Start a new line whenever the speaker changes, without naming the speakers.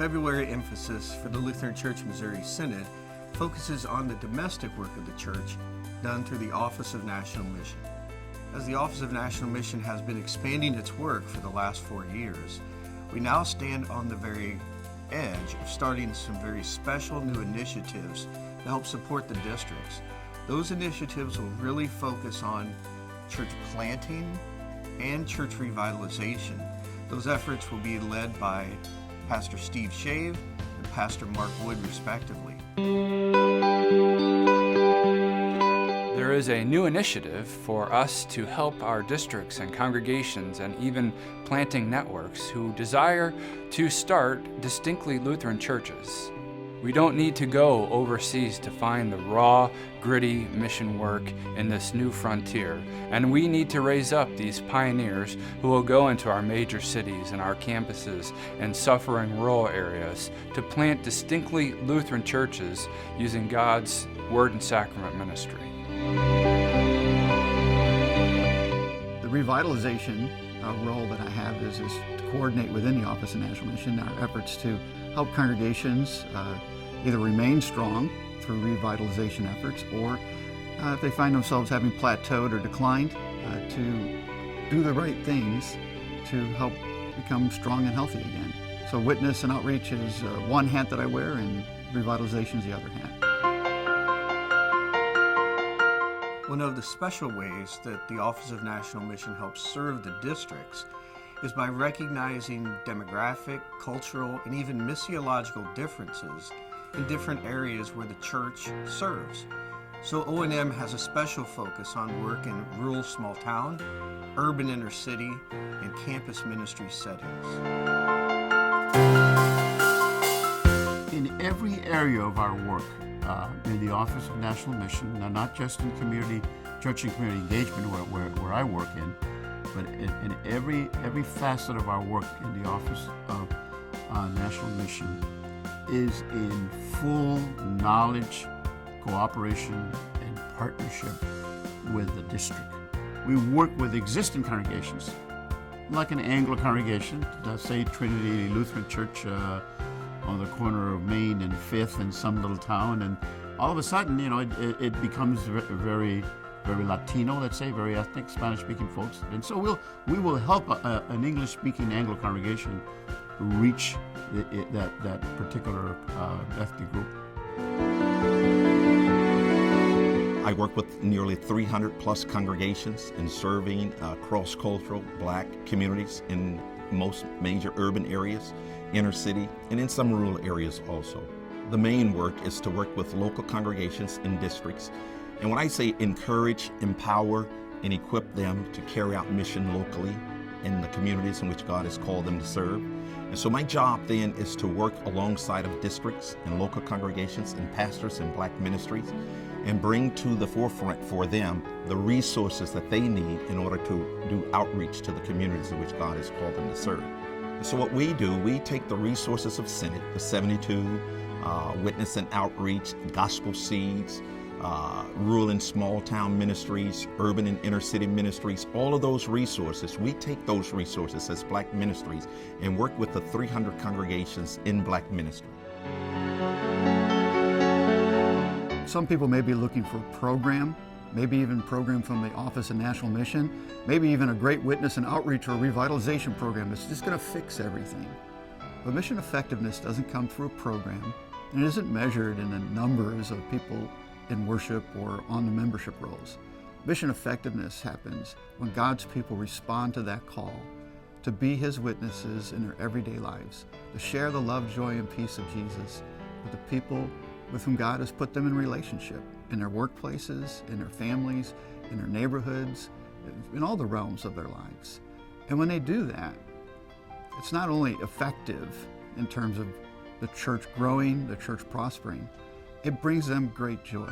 February emphasis for the Lutheran Church Missouri Synod focuses on the domestic work of the church done through the Office of National Mission. As the Office of National Mission has been expanding its work for the last 4 years, we now stand on the very edge of starting some very special new initiatives to help support the districts. Those initiatives will really focus on church planting and church revitalization. Those efforts will be led by Pastor Steve Shave and Pastor Mark Wood, respectively.
There is a new initiative for us to help our districts and congregations and even planting networks who desire to start distinctly Lutheran churches. We don't need to go overseas to find the raw, gritty mission work in this new frontier, and we need to raise up these pioneers who will go into our major cities and our campuses and suffering rural areas to plant distinctly Lutheran churches using God's Word and Sacrament ministry.
The revitalization role that I have is to coordinate within the Office of National Mission our efforts to help congregations either remain strong through revitalization efforts, or if they find themselves having plateaued or declined, to do the right things to help become strong and healthy again. So witness and outreach is one hat that I wear, and revitalization is the other hat.
One of the special ways that the Office of National Mission helps serve the districts is by recognizing demographic, cultural, and even missiological differences in different areas where the church serves. So O&M has a special focus on work in rural small town, urban inner city, and campus ministry settings.
In every area of our work, in the Office of National Mission, now not just in community, church and community engagement where I work in, but in every facet of our work in the Office of National Mission is in full knowledge, cooperation, and partnership with the district. We work with existing congregations, like an Anglo congregation, say Trinity Lutheran Church on the corner of Main and 5th in some little town, and all of a sudden, it becomes very Latino, let's say, very ethnic, Spanish-speaking folks. And so we will help an English-speaking Anglo congregation reach that particular ethnic group.
I work with nearly 300 plus congregations in serving cross-cultural Black communities in most major urban areas, inner city, and in some rural areas also. The main work is to work with local congregations in districts. And when I say encourage, empower, and equip them to carry out mission locally in the communities in which God has called them to serve. And so my job then is to work alongside of districts and local congregations and pastors and Black ministries and bring to the forefront for them the resources that they need in order to do outreach to the communities in which God has called them to serve. And so what we do, we take the resources of Synod, the 72, witness and outreach, gospel seeds, rural and small town ministries, urban and inner city ministries, all of those resources, we take those resources as Black ministries and work with the 300 congregations in Black ministry.
Some people may be looking for a program, maybe even a program from the Office of National Mission, maybe even a great witness and outreach or revitalization program that's just going to fix everything. But mission effectiveness doesn't come through a program, and it isn't measured in the numbers of people in worship or on the membership rolls. Mission effectiveness happens when God's people respond to that call to be His witnesses in their everyday lives, to share the love, joy, and peace of Jesus with the people with whom God has put them in relationship, in their workplaces, in their families, in their neighborhoods, in all the realms of their lives. And when they do that, it's not only effective in terms of the church growing, the church prospering, it brings them great joy.